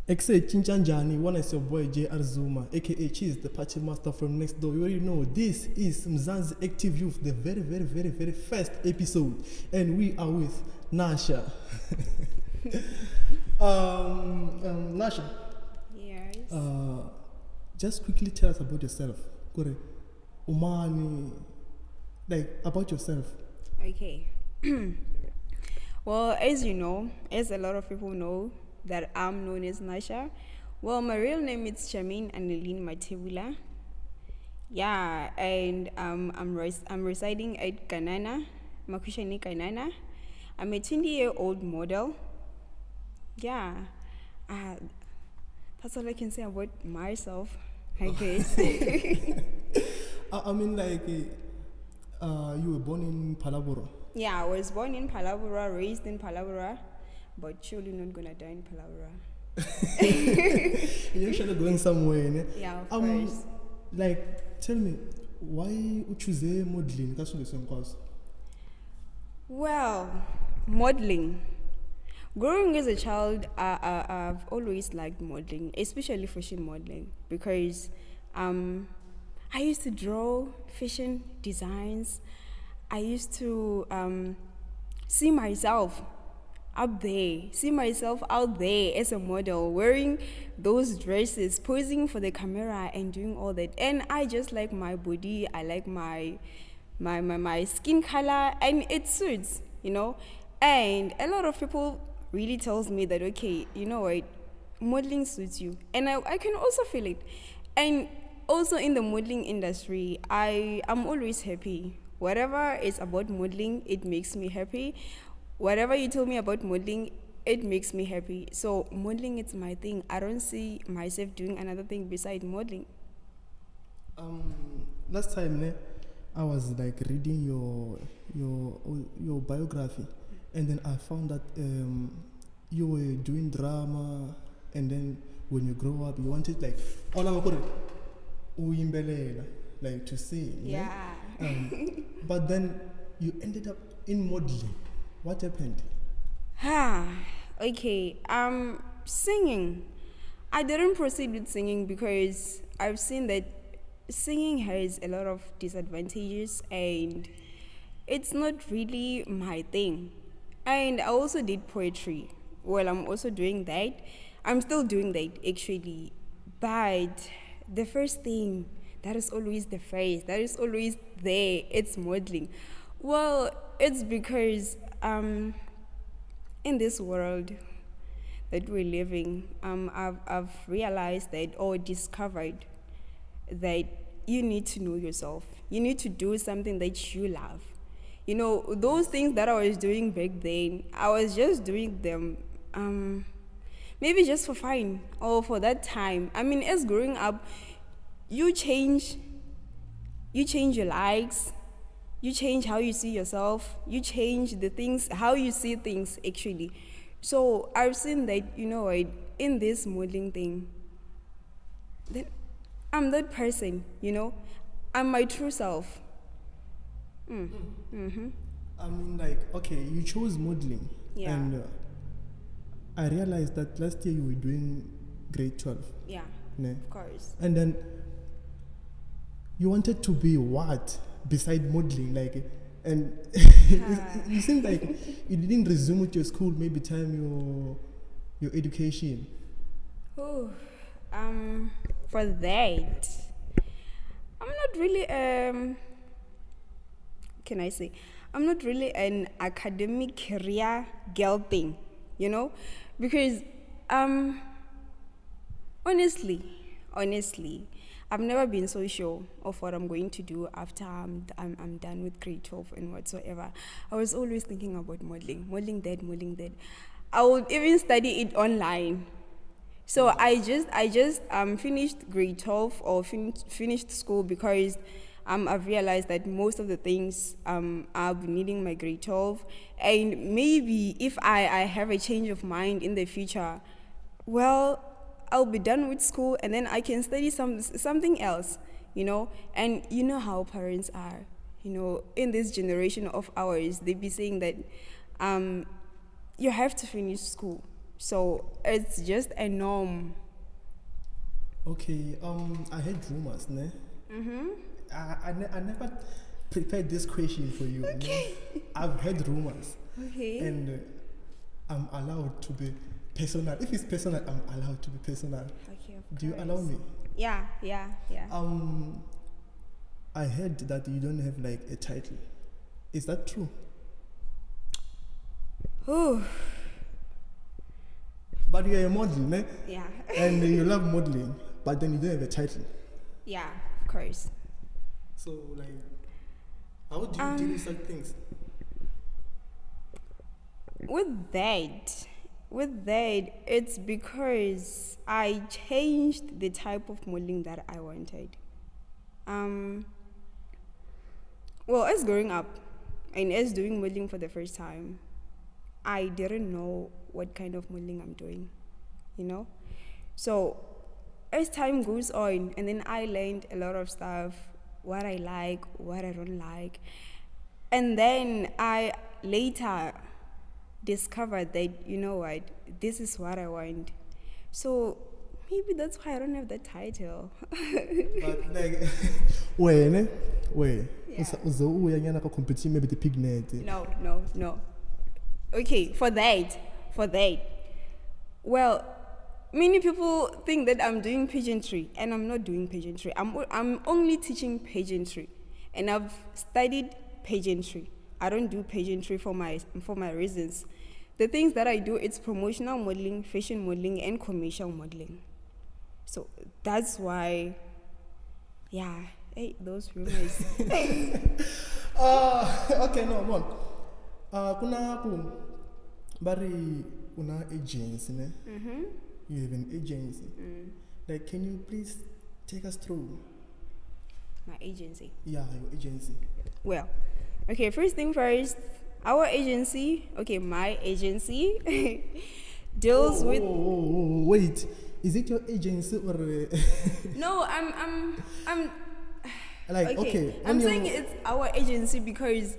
Except Chinchanjani, one is your boy J. Arzuma, aka Cheese, the party master from next door. You already know this is Mzanzi Active Youth, the very first episode, and we are with Nasha. Nasha. Yes. Just quickly tell us about yourself. Kore, Umani, like about yourself. Okay. Well, as you know, as a lot of people know, that I'm known as Nasha. Well, my real name is Charmaine Annelene Matebula. Yeah, and I'm residing at Kanana, Makushani Kanana. I'm a 20-year-old model. Yeah, that's all I can say about myself, I guess. I mean, like, you were born in Phalaborwa. Yeah, I was born in Phalaborwa, raised in Phalaborwa, but surely not gonna die in Phalaborwa. You're actually going somewhere, ne? Yeah, of course. Like, tell me, why you choose modeling? Well, modeling. Growing as a child, I've always liked modeling, especially fashion modeling, because I used to draw fashion designs. I used to see myself up there, see myself out there as a model, wearing those dresses, posing for the camera and doing all that. And I just like my body, I like my skin color, and it suits, you know. And a lot of people really tells me that, okay, you know what, modeling suits you. And I can also feel it. And also in the modeling industry, I'm always happy. Whatever is about modeling, it makes me happy. Whatever you tell me about modeling, it makes me happy. So modeling is my thing. I don't see myself doing another thing besides modeling. Last time, ne, I was like reading your biography, and then I found that you were doing drama, and then when you grow up, you wanted like like to sing. Yeah. But then you ended up in modeling. What happened? Okay. Singing. I didn't proceed with singing because I've seen that singing has a lot of disadvantages and it's not really my thing. And I also did poetry. Well, I'm also doing that. I'm still doing that actually. But the first thing that is always the phrase, that is always there, it's modeling. Well, it's because in this world that we're living, I've realized that or discovered that you need to know yourself. You need to do something that you love. You know, those things that I was doing back then, I was just doing them maybe just for fun or for that time. I mean, as growing up, you change your likes, you change how you see yourself, you change the things, how you see things actually. So I've seen that, you know what, in this modeling thing, that I'm that person, you know, I'm my true self. Mm-hmm. I mean, like, okay, you chose modeling, Yeah. and I realized that last year you were doing grade 12. Yeah, Ne? of course. And then you wanted to be what beside modeling, like, and you seem like you didn't resume with your school, maybe time your education. Oh, for that, I'm not really can I say, I'm not really an academic career girl thing, you know, because honestly, I've never been so sure of what I'm going to do after I'm done with grade 12 and whatsoever. I was always thinking about modeling that. I would even study it online. So I just finished grade 12 or finished school because I've realized that most of the things I'll be needing my grade 12, and maybe if I have a change of mind in the future, well, I'll be done with school and then I can study something else, you know. And you know how parents are, you know, in this generation of ours, they be saying that you have to finish school. So it's just a norm. Okay, I heard rumors, ne? Mm-hmm. I never prepared this question for you. Okay. Ne? I've heard rumors, Okay. and I'm allowed to be personal. If it's personal, I'm allowed to be personal. Okay, of Do you course. allow me? Yeah. I heard that you don't have like a title. Is that true? Ooh. But you're a model, ne? Yeah. And you love modeling, but then you don't have a title. Yeah, of course. So like, how do you deal with such things? With that, it's because I changed the type of modeling that I wanted. Well, as growing up and as doing modeling for the first time, I didn't know what kind of modeling I'm doing, you know? So as time goes on, and then I learned a lot of stuff, what I like, what I don't like. And then I later discovered that, you know what, this is what I want. So maybe that's why I don't have that title. But like, wait. Yeah. Uzo competition maybe the pignet. No. Okay, for that. Well, many people think that I'm doing pageantry, and I'm not doing pageantry. I'm only teaching pageantry, and I've studied pageantry. I don't do pageantry for my reasons. The things that I do, it's promotional modeling, fashion modeling, and commercial modeling. So that's why, yeah, hey, those rumors. Okay, no, one. Kuna bari una agency, ne? Mm-hmm. You have an agency. Like, can you please take us through? My agency. Yeah, your agency. Well, okay, first thing first, our agency, my agency deals with. Wait, is it your agency or? No, I'm like, okay. I'm saying it's our agency because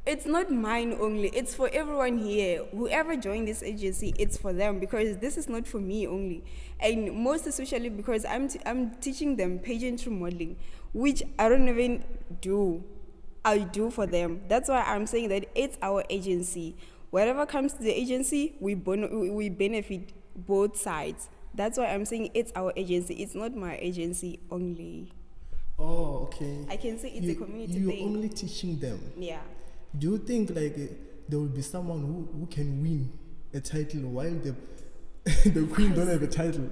it's not mine only. It's for everyone here. Whoever joined this agency, it's for them because this is not for me only. And most especially because I'm teaching them pageantry modeling, which I don't even do. I do for them. That's why I'm saying that it's our agency. Whatever comes to the agency, we benefit both sides. That's why I'm saying it's our agency. It's not my agency only. Oh, okay. I can say it's a community You're thing. only teaching them. Yeah. Do you think like there will be someone who can win a title while the the queen don't have a title?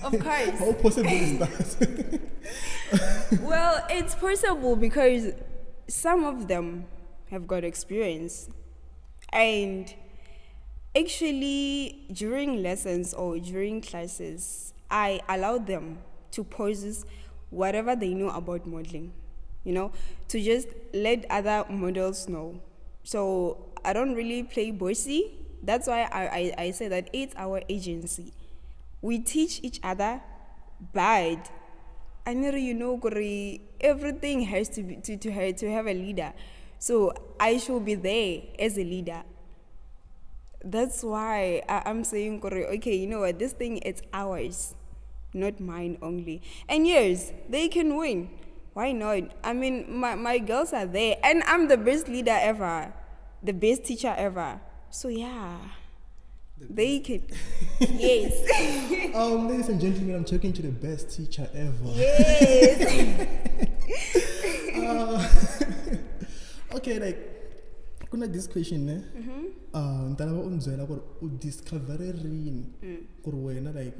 Of course. How possible is that? Well, it's possible because some of them have got experience. And actually, during lessons or during classes, I allow them to pose whatever they know about modeling, to just let other models know. So I don't really play bossy. That's why I say that it's our agency. We teach each other, but I know, everything has to have a leader. So I should be there as a leader. That's why I'm saying, okay, you know what, this thing, it's ours, not mine only. And yes, they can win. Why not? I mean, my girls are there, and I'm the best leader ever, the best teacher ever. So yeah, they can. Yes. Ladies and gentlemen, I'm talking to the best teacher ever. Yes. Okay, like, kuna this question, ne? Ntalaba unzwela gore u discover rini gore wena like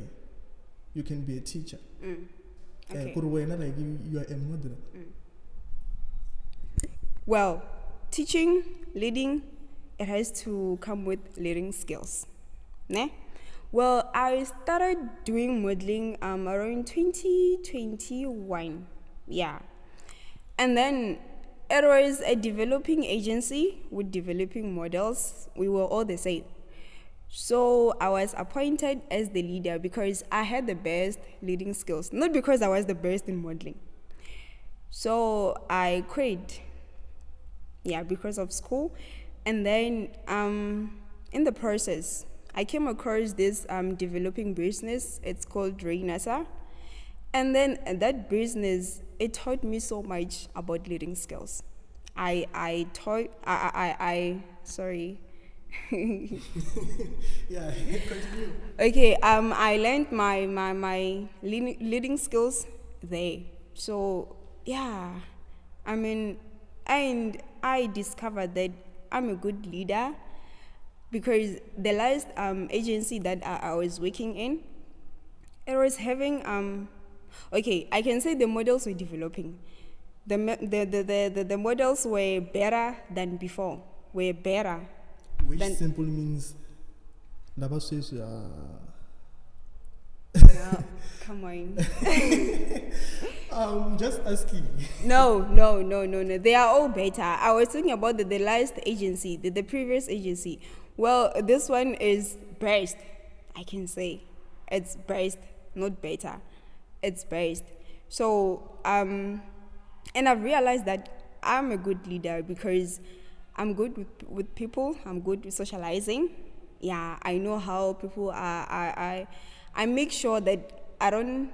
you can be a teacher. Okay. Gore wena like you are a model. Well, teaching, leading, it has to come with leading skills. Ne? Well, I started doing modeling around 2021. Yeah. And then it was a developing agency with developing models. We were all the same. So I was appointed as the leader because I had the best leading skills, not because I was the best in modeling. So I quit. Yeah, because of school. And then in the process, I came across this developing business. It's called Rainasa. And then that business, it taught me so much about leading skills. Sorry. Yeah, continue. Okay, I learned my leading skills there. So, yeah, I mean, and I discovered that I'm a good leader because the last agency that I was working in, it was having, okay, I can say the models were developing. The models were better than before, were better. Which simple means Naba says No, come on. just asking. No. They are all better. I was talking about the last agency, the previous agency. Well, this one is best, I can say. It's best, not better. It's best. So, and I've realized that I'm a good leader because I'm good with people. I'm good with socializing. Yeah, I know how people are. I make sure that I don't.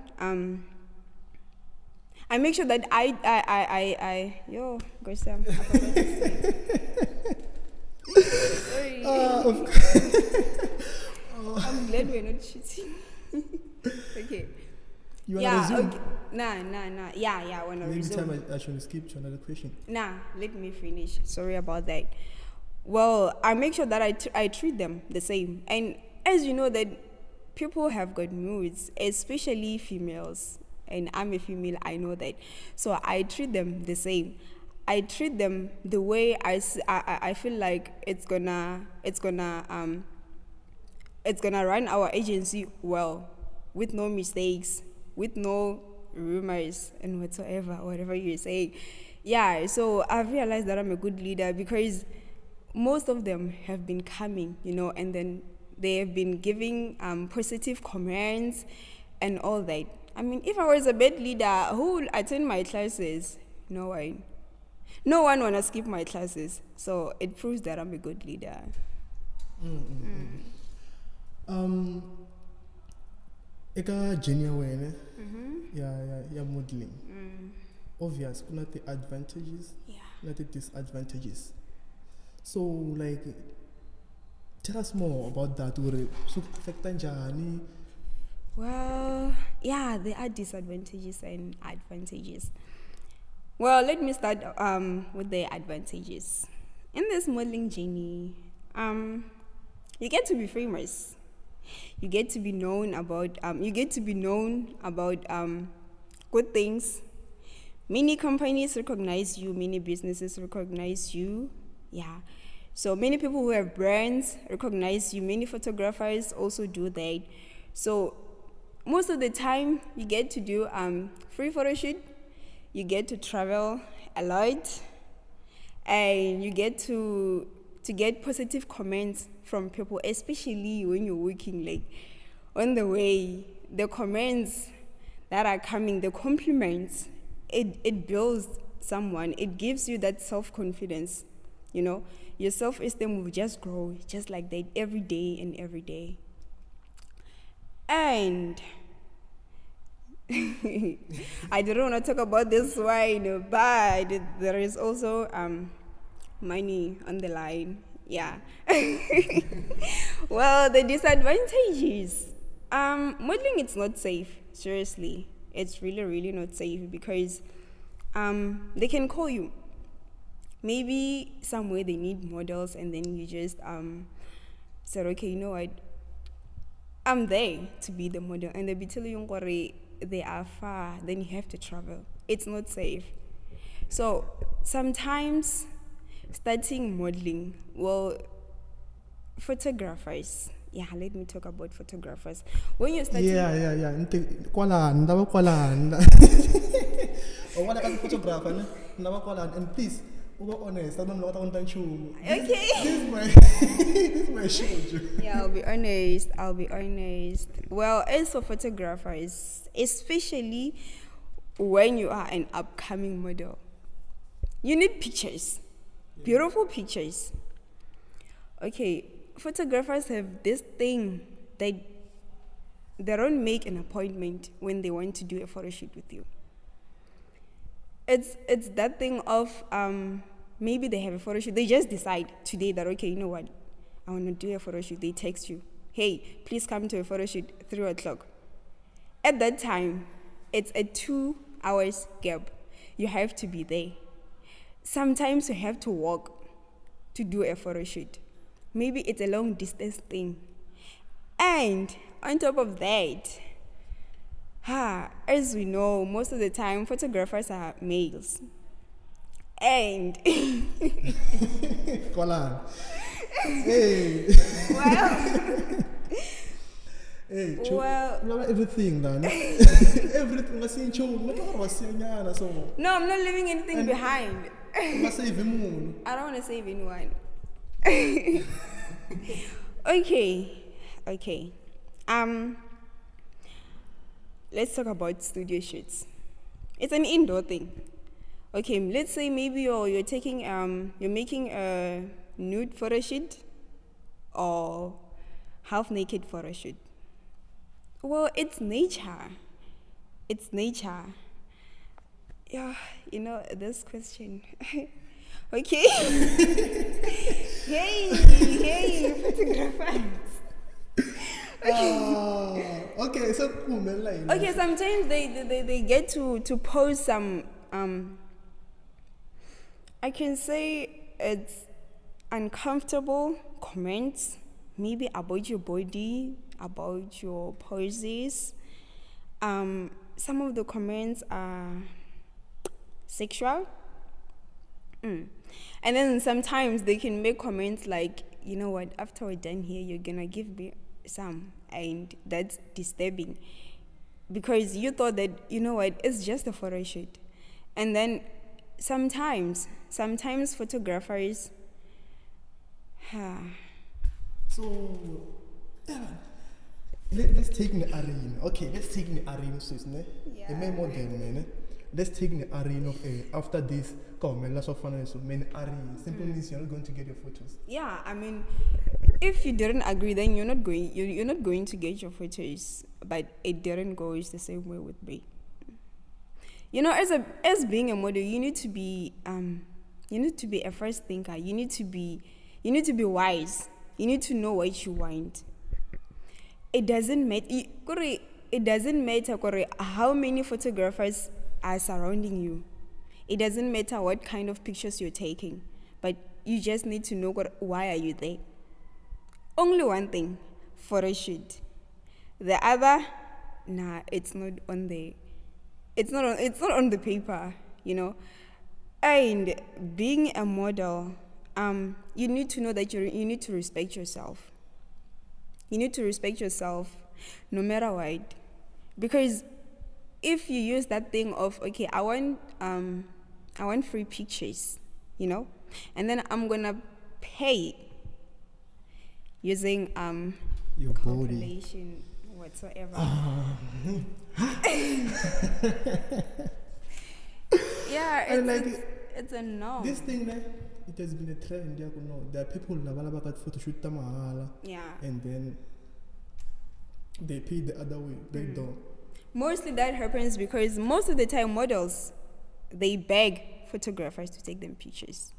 I make sure that yo, go Sam. I forgot to say. Sorry. I'm glad we're not cheating. Okay. You wanna resume? Okay. Nah. Yeah, I wanna Maybe resume. time I should skip to another question. Nah, let me finish. Sorry about that. Well, I make sure that I treat them the same. And as you know that people have got moods, especially females. And I'm a female, I know that. So I treat them the same. I treat them the way I feel like it's gonna run our agency well, with no mistakes, with no rumors and whatever you're saying. Yeah, so I've realized that I'm a good leader because most of them have been coming, and then they have been giving positive comments and all that. I mean, if I was a bad leader, who would attend my classes? No one. No one wanna skip my classes. So it proves that I'm a good leader. Eka Jenia wene, yeah, modeling. Obvious, not the advantages, not the disadvantages. So, like, tell us more about that. Well, yeah, there are disadvantages and advantages. Well, let me start with the advantages. In this modeling journey, you get to be famous. You get to be known about. Good things. Many companies recognize you. Many businesses recognize you. Yeah. So many people who have brands recognize you. Many photographers also do that. So most of the time, you get to do free photo shoot. You get to travel a lot, and you get to get positive comments from people, especially when you're working like on the way. The comments that are coming, the compliments, it builds someone. It gives you that self-confidence. Your self-esteem will just grow just like that every day and every day. And I don't want to talk about this wine, but there is also money on the line. Yeah. Well, the disadvantages. Modeling, it's not safe. Seriously, it's really, really not safe because they can call you. Maybe somewhere they need models, and then you just said, okay, you know what? I'm there to be the model, and they be telling you they are far. Then you have to travel. It's not safe. So sometimes starting modeling, well, photographers. Yeah, let me talk about photographers. When you're starting, yeah. Kwalan. Or what I photographer, and please. Honest, I don't know what I want to show. Okay. This is my show. Yeah, I'll be honest. Well, as for photographers, especially when you are an upcoming model, you need pictures, beautiful pictures. Okay, photographers have this thing that they don't make an appointment when they want to do a photo shoot with you. It's that thing of maybe they have a photo shoot. They just decide today that, okay, you know what, I want to do a photo shoot. They text you, hey, please come to a photo shoot 3 o'clock. At that time, it's a 2 hours gap. You have to be there. Sometimes you have to walk to do a photo shoot. Maybe it's a long distance thing. And on top of that, as we know, most of the time photographers are males. And Kolan. Hey. well, Hey, well, everything, man. Everything was in show. no, I'm not leaving anything behind. I Save him. don't want to save anyone. Okay. Let's talk about studio shoots. It's an indoor thing. Okay, let's say maybe you're making a nude photo shoot or half naked photo shoot. Well, it's nature. Yeah, this question. Okay. hey, photographers. Okay, so cool, man. Okay, sometimes they get to post some I can say it's uncomfortable comments, maybe about your body, about your poses. Some of the comments are sexual. And then sometimes they can make comments like, you know what, after we're done here, you're gonna give me some, and that's disturbing because you thought that, you know what, it's just a photo shoot. And then sometimes photographers So let's take the arena. Okay, let's take the arena, so it's modern. Let's take the arena of after this. Simple means you're not going to get your photos. Yeah, I mean, if you didn't agree, then you're not going to get your photos. But it didn't go the same way with me. As being a model, you need to be a first thinker. You need to be wise. You need to know what you want. It doesn't matter how many photographers are surrounding you. It doesn't matter what kind of pictures you're taking, but you just need to know why are you there. Only one thing, photo shoot. The other, it's not on the paper, And being a model, you need to know that you need to respect yourself. You need to respect yourself no matter what. Because if you use that thing of, okay, I want free pictures, and then I'm gonna pay using your calculation whatsoever. Yeah, it's a no. This thing, it has been a trend. There are people who got photo shoot mahala. Yeah. And then they pay the other way. They don't. Mostly that happens because most of the time models, they beg photographers to take them pictures.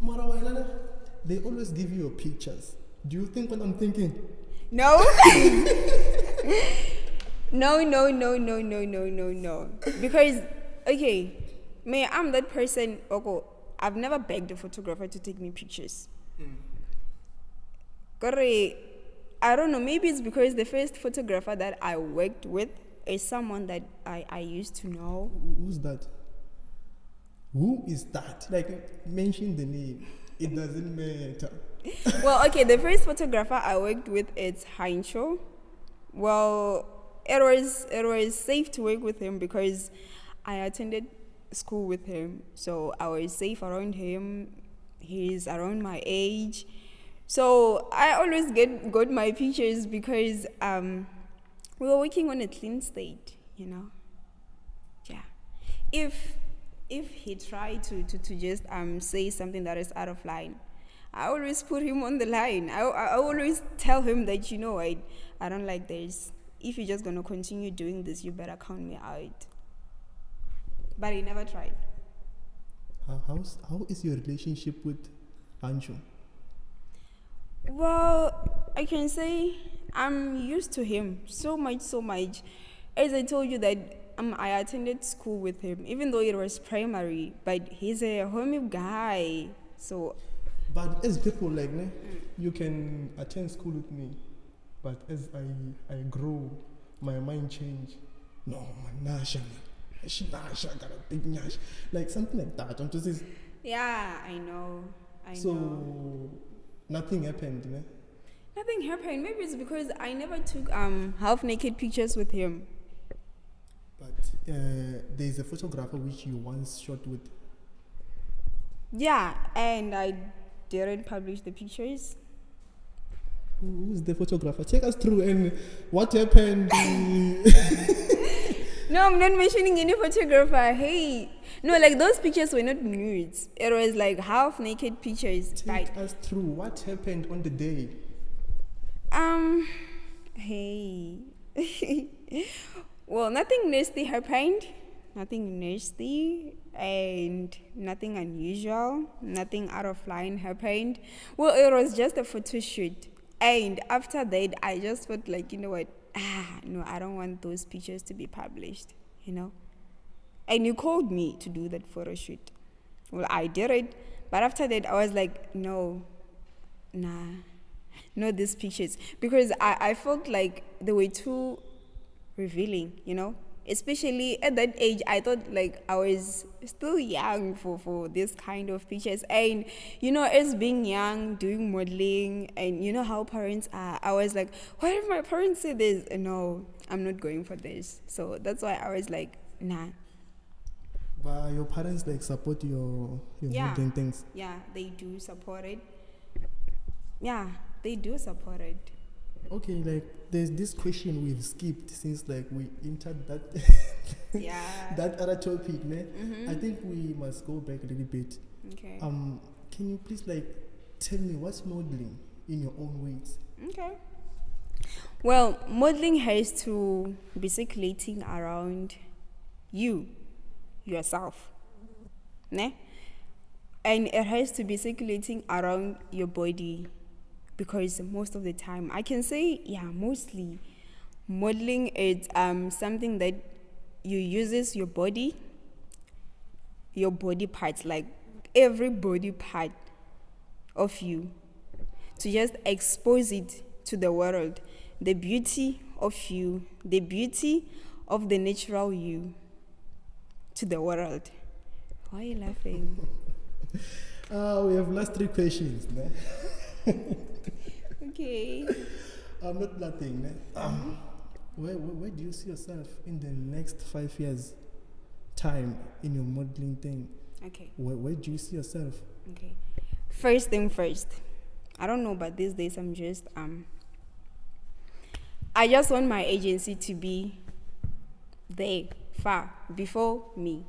They always give you your pictures. Do you think what I'm thinking? No. No. Because, okay, I'm that person, I've never begged a photographer to take me pictures. I don't know, maybe it's because the first photographer that I worked with is someone that I used to know. Who's that? Who is that? Mention the name. It doesn't matter. Well, okay, the first photographer I worked with is Heincho. Well, it was safe to work with him because I attended school with him. So I was safe around him. He's around my age. So I always got my pictures because we were working on a clean state, Yeah. If he tried to just say something that is out of line, I always put him on the line. I always tell him that, I don't like this. If you're just going to continue doing this, you better count me out. But he never tried. How is your relationship with Anjo? Well, I can say I'm used to him so much. As I told you that I attended school with him, even though it was primary, but he's a homie guy. So. But as people like me, you can attend school with me, but as I grow, my mind change. No, man, Nasha, got a big Nash, like something like that. I'm just. Yeah, I know. So nothing happened, né? Nothing happened. Maybe it's because I never took half naked pictures with him. But there's a photographer which you once shot with. Yeah, and I didn't publish the pictures. Who's the photographer? Take us through and what happened. No, I'm not mentioning any photographer. Hey, no, like those pictures were not nudes. It was like half naked pictures. Take us through what happened on the day. Hey. Well, nothing nasty happened. Nothing nasty and nothing unusual. Nothing out of line happened. Well, it was just a photo shoot. And after that, I just felt like, you know what? No, I don't want those pictures to be published, And you called me to do that photo shoot. Well, I did it. But after that, I was like, no, not these pictures. Because I felt like they were too revealing, Especially at that age, I thought like I was still young for this kind of pictures. And, as being young, doing modeling, and you know how parents are, I was like, what if my parents say this? No, I'm not going for this. So that's why I was like, nah. But your parents like support your modeling things? Yeah, they do support it. Yeah, they do support it. Okay, like there's this question we've skipped since like we entered that that other topic, ne? Mm-hmm. I think we must go back a little bit. Okay. Can you please like tell me what's modeling in your own words? Okay. Well, modeling has to be circulating around yourself, ne? And it has to be circulating around your body. Because most of the time, I can say, mostly, modeling is something that you uses your body parts, like every body part of you, to just expose it to the world, the beauty of you, the beauty of the natural you, to the world. Why are you laughing? We have last 3 questions, ne? Okay. I'm not laughing. Where do you see yourself in the next 5 years time in your modeling thing? Okay. Where do you see yourself? Okay. First thing first. I don't know, but these days I'm just I just want my agency to be there far before me.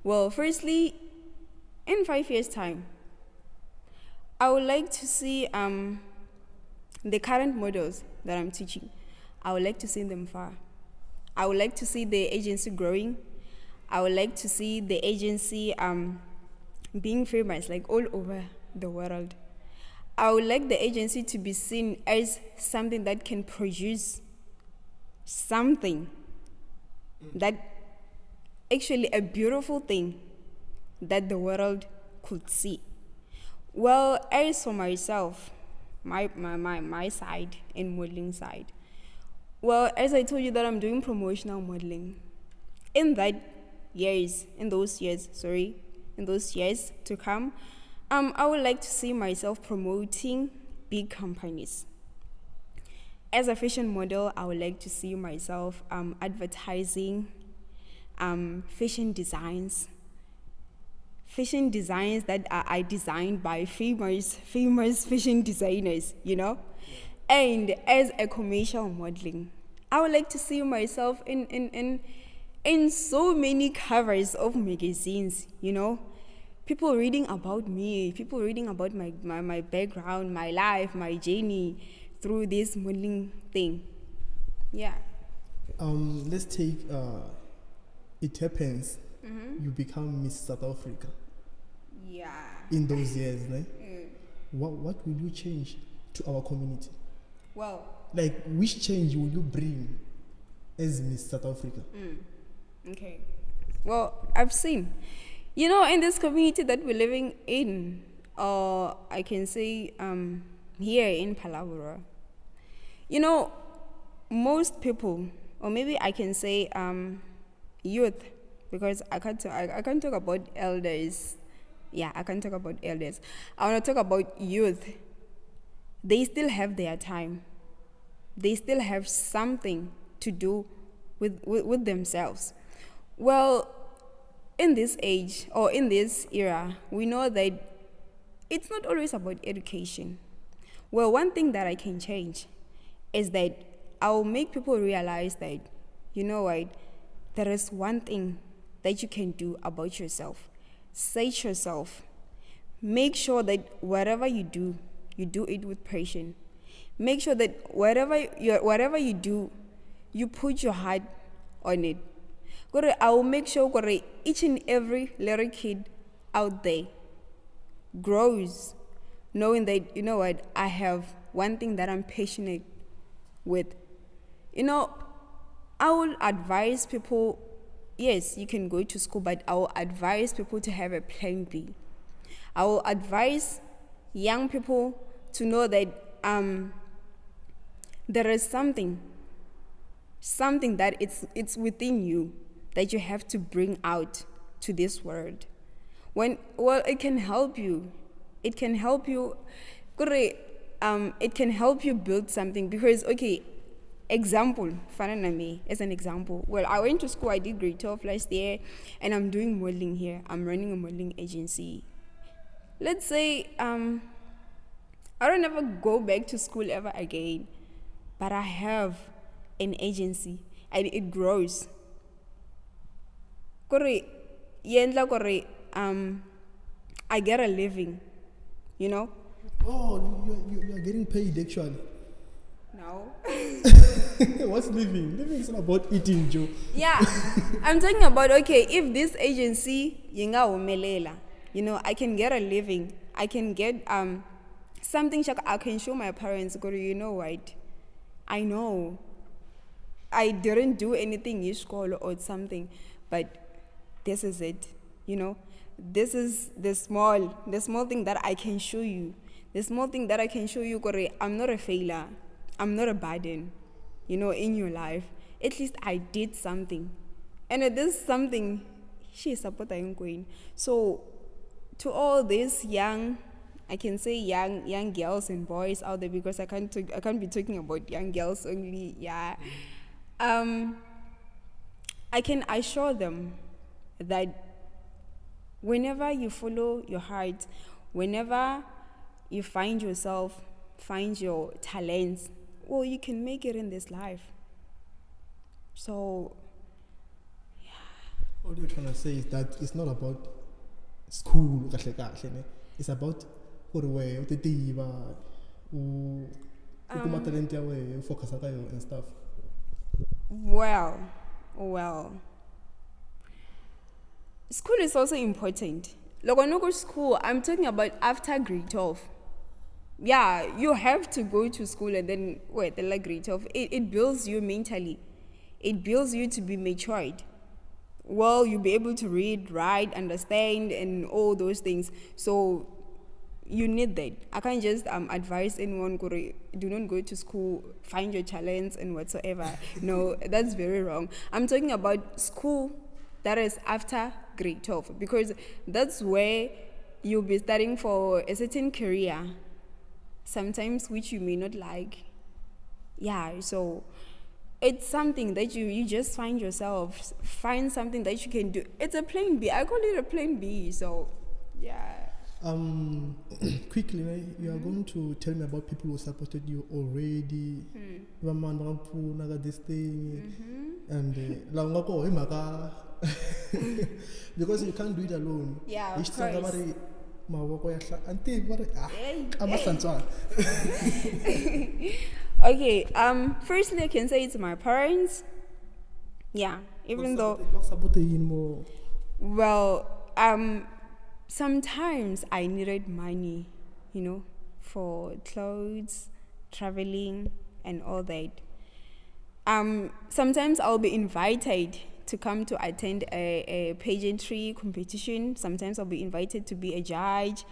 Well, firstly, in 5 years' time, I would like to see the current models that I'm teaching. I would like to see them far. I would like to see the agency growing. I would like to see the agency being famous, like all over the world. I would like the agency to be seen as something that can produce something that actually a beautiful thing that the world could see. Well, as for myself, my side and modeling side, well, as I told you that I'm doing promotional modeling. In those years to come, I would like to see myself promoting big companies. As a fashion model, I would like to see myself advertising fashion designs that are designed by famous fashion designers, And as a commercial modeling, I would like to see myself in so many covers of magazines, people reading about me, people reading about my background, my life, my journey through this modeling thing. Yeah. Let's take it happens. You become Miss South Africa Yeah. in those years, right? What will you change to our community? Well, Like, which change will you bring as Miss South Africa? okay. Well, I've seen, in this community that we're living in, or I can say here in Phalaborwa, most people, or maybe I can say youth, because I can't talk about elders. Yeah, I can't talk about elders. I want to talk about youth. They still have their time. They still have something to do with themselves. Well, in this age or in this era, we know that it's not always about education. Well, one thing that I can change is that I'll make people realize that, there is one thing that you can do about yourself. Set yourself. Make sure that whatever you do it with passion. Make sure that whatever you do, you put your heart on it. I will make sure each and every little kid out there grows knowing that, I have one thing that I'm passionate with. I will advise people, yes, you can go to school, but I will advise people to have a plan B. I will advise young people to know that there is something that it's within you that you have to bring out to this world. It can help you. It can help you. It can help you build something because, example, me as an example. Well, I went to school. I did grade 12 last year, and I'm doing modeling here. I'm running a modeling agency. Let's say I don't ever go back to school ever again, but I have an agency and it grows. I get a living, Oh, you are getting paid actually. No. What's living? Living is not about eating, Joe. Yeah, I'm talking about, if this agency, I can get a living. I can get something I can show my parents, you know what? I know I didn't do anything in school or something, but this is it, This is the small thing that I can show you. The small thing that I can show you, I'm not a failure. I'm not a burden, in your life. At least I did something. And it is something she supporting going. So to all these young girls and boys out there, because I can't be talking about young girls only, yeah. I can assure them that whenever you follow your heart, whenever you find yourself, find your talents, well, you can make it in this life. So, yeah. All you're trying to say is that it's not about school, it's about focus and stuff. Well, school is also important. Like when I go to school, I'm talking about after grade 12. Yeah, you have to go to school and then grade 12. It builds you mentally. It builds you to be matured. Well, you'll be able to read, write, understand, and all those things. So you need that. I can't just advise anyone do not go to school, find your talents and whatsoever. No, that's very wrong. I'm talking about school that is after grade 12, because that's where you'll be studying for a certain career, sometimes which you may not like. Yeah, so it's something that you just find yourself, find something that you can do. It's a plan B. I call it a plan B. So, yeah. Quickly, you are going to tell me about people who supported you already. This thing, and Because you can't do it alone. Yeah, of Each time course. mari mavoko ya hla- auntie, mari, Hey, kama hlantswana. Okay, firstly I can say it's my parents. Yeah, even though, Support yini mo. well, sometimes I needed money, for clothes, traveling, and all that. Sometimes I'll be invited to come to attend a pageantry competition. Sometimes I'll be invited to be a judge.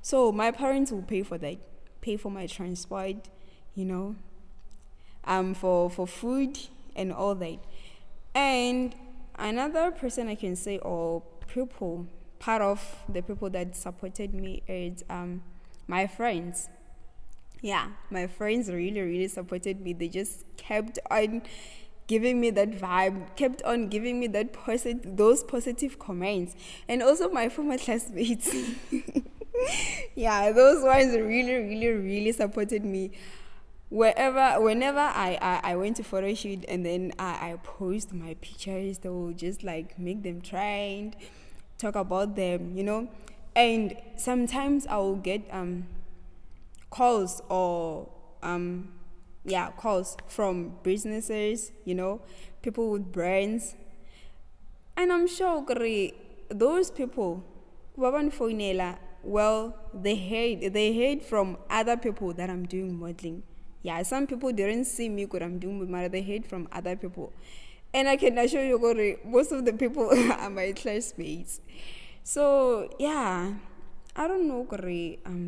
So my parents will pay for that, pay for my transport, for food and all that. And another person I can say, or people, part of the people that supported me is my friends. Yeah, my friends really, really supported me. They just kept on giving me that vibe, kept on giving me those positive comments. And also my former classmates. Yeah, those ones really, really, really supported me. Whenever I went to photo shoot and then I post my pictures, they will just like make them trend, talk about them, And sometimes I will get calls or calls from businesses, people with brands. And I'm sure those people, well, they heard from other people that I'm doing modeling. Yeah, some people didn't see me what I'm doing with my, they heard from other people. And I can assure you, most of the people are my classmates. So yeah, I don't know,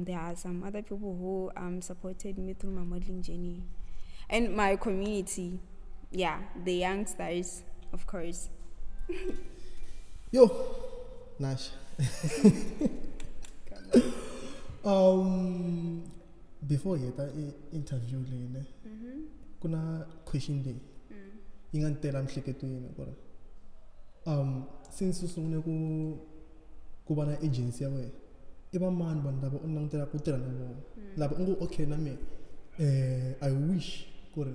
there are some other people who supported me through my modeling journey. And my community, yeah, the youngsters, of course. Yo, Nash. Before yeta interview lene, kuna question day. Ingantela mhleketweni kodwa. Since usungule ku bana agency yawe, iba mani bantu laba unangitela ku tirha na vona. Laba ungu okay na me. I wish ku ri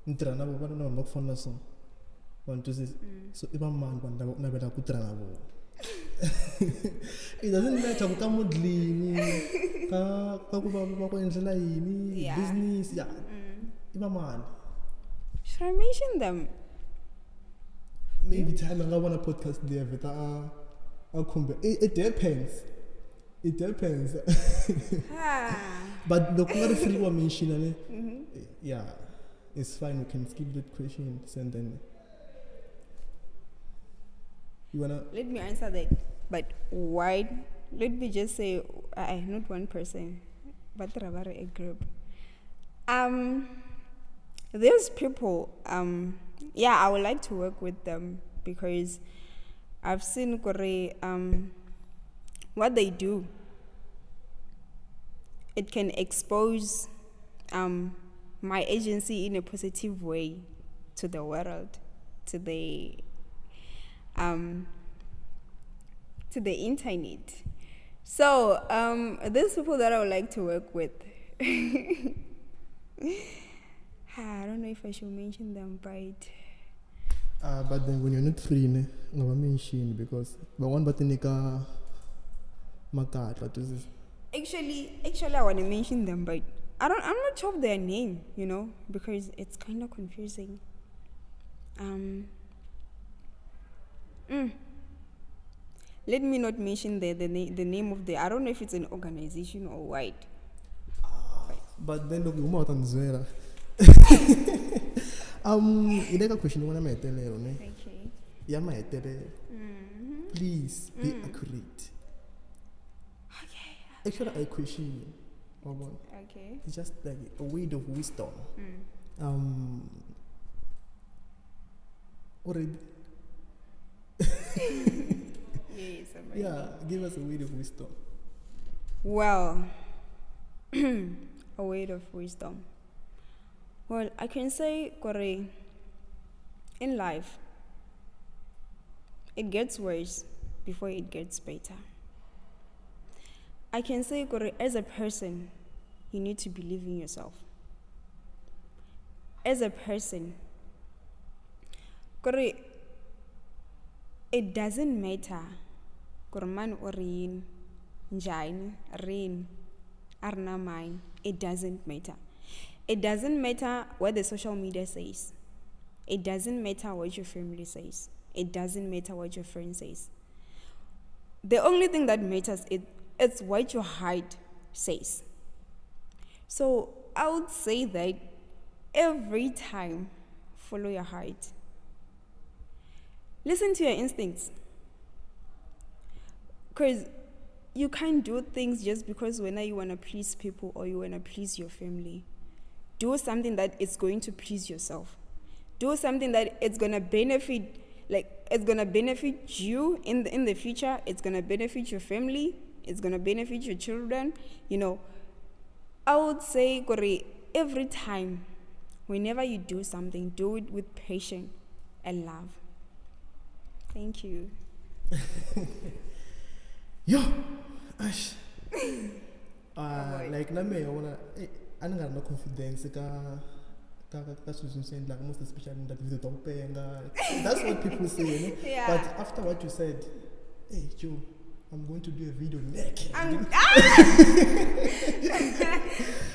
ni tirha na vona va na vanhu va ku fana na so. Want to say, so iba mani bantu laba unavela ku tirha na vona. It doesn't matter ku ka modeling ka ku va ku endlela yini business yeah iba mani. Should I mention them? Maybe time I want a podcast there but it depends. It depends. But the other free one mention yeah, it's fine, we can skip that question and then you wanna Let me answer that. But why? Let me just say, not one person, but rather a group. These people, I would like to work with them because I've seen what they do. It can expose my agency in a positive way to the world, to the internet. So these people that I would like to work with, I don't know if I should mention them, but then when you're not free ne ngaba mention because the one button nika makatla to this. actually I want to mention them, but I'm not sure of their name, because it's kind of confusing. Let me not mention the name of I don't know if it's an organization or what. But then look, uma utanizwela. Ileka question ngona maetelelo ne. Okay. Ya maetelelo. Please be accurate. Okay. Actually, I question you. Okay. It's just like a word of wisdom. Already. Yes, I'm ready. Yeah, give us a word of wisdom. Well, a word of wisdom. Well, I can say, Kore, in life, it gets worse before it gets better. I can say, Kore, as a person, you need to believe in yourself. As a person, Kore, it doesn't matter Kurman or Rin, Jain, Rin, Arna mine. It doesn't matter. It doesn't matter what the social media says. It doesn't matter what your family says. It doesn't matter what your friend says. The only thing that matters it's what your heart says. So I would say that every time, follow your heart. Listen to your instincts. Because you can't do things just because when you want to please people or you want to please your family. Do something that is going to please yourself. Do something that it's going to benefit, like it's going to benefit you in the future. It's going to benefit your family. It's going to benefit your children. You know, I would say, Kore, every time, whenever you do something, do it with patience and love. Thank you. Yo, Ash. Like na me, I wanna. I don't have no confidence. Like most especially in that video. That's what people say, you know? Yeah. But after what you said, hey Joe, I'm going to do a video naked.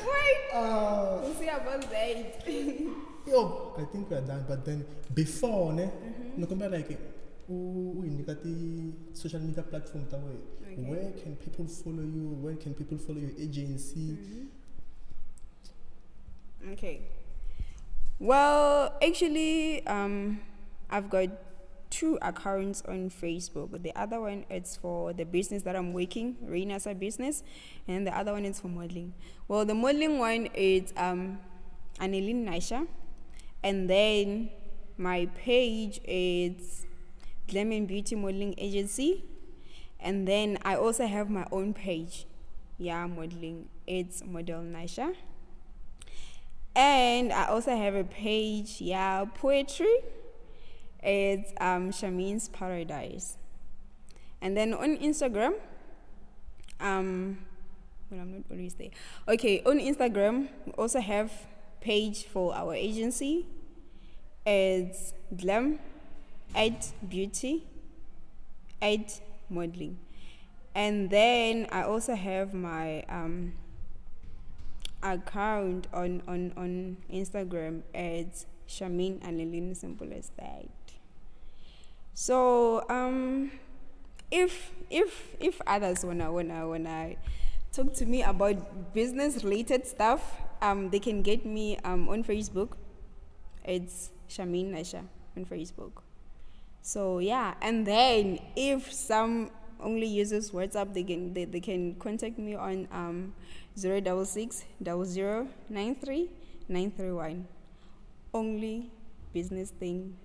Wait. We'll see about that. Yo, I think we are done. But then before, no compare like. In the social media platform, okay. Where can people follow you? Where can people follow your agency? Okay. Well, actually, I've got 2 accounts on Facebook. The other one is for the business that I'm working, Rainasa business, and the other one is for modeling. Well, the modeling one is Annelien Naisha, and then my page is Glam and Beauty Modeling Agency, and then I also have my own page, modeling. It's Model Naisha, and I also have a page, poetry. It's Shamin's Paradise, and then on Instagram, I'm not always there. Okay, on Instagram we also have page for our agency. It's Glam @beauty @modeling, and then I also have my account on Instagram as Shamin Annelien, simple as that. So if others wanna talk to me about business related stuff, they can get me on Facebook. It's Shamin Naisha on Facebook. So and then if some only uses WhatsApp, they can contact me on 066 00 93 931. Only business thing.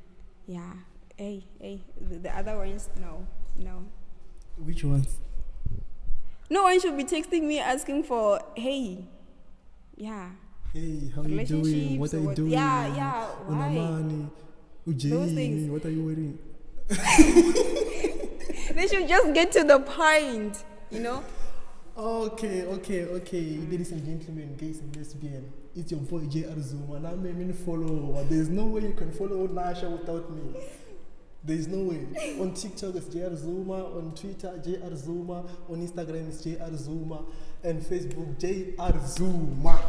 Hey, the other ones, no. Which ones? No one should be texting me asking for hey. Hey, how you doing? What are you doing? Why? Those things. What are you wearing? They should just get to the point, you know? Okay. Ladies and gentlemen, gays and lesbians, it's your boy JR Zuma, and I'm a main follower. There's no way you can follow Nasha without me. There's no way. On TikTok it's JR Zuma, on Twitter JR Zuma, on Instagram it's JR Zuma, and Facebook JR Zuma.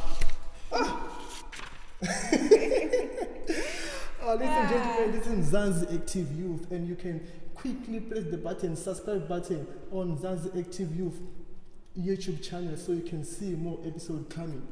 Ladies and gentlemen, this is Zanzi Active Youth, and you can quickly press the subscribe button on Zanzi Active Youth YouTube channel so you can see more episodes coming.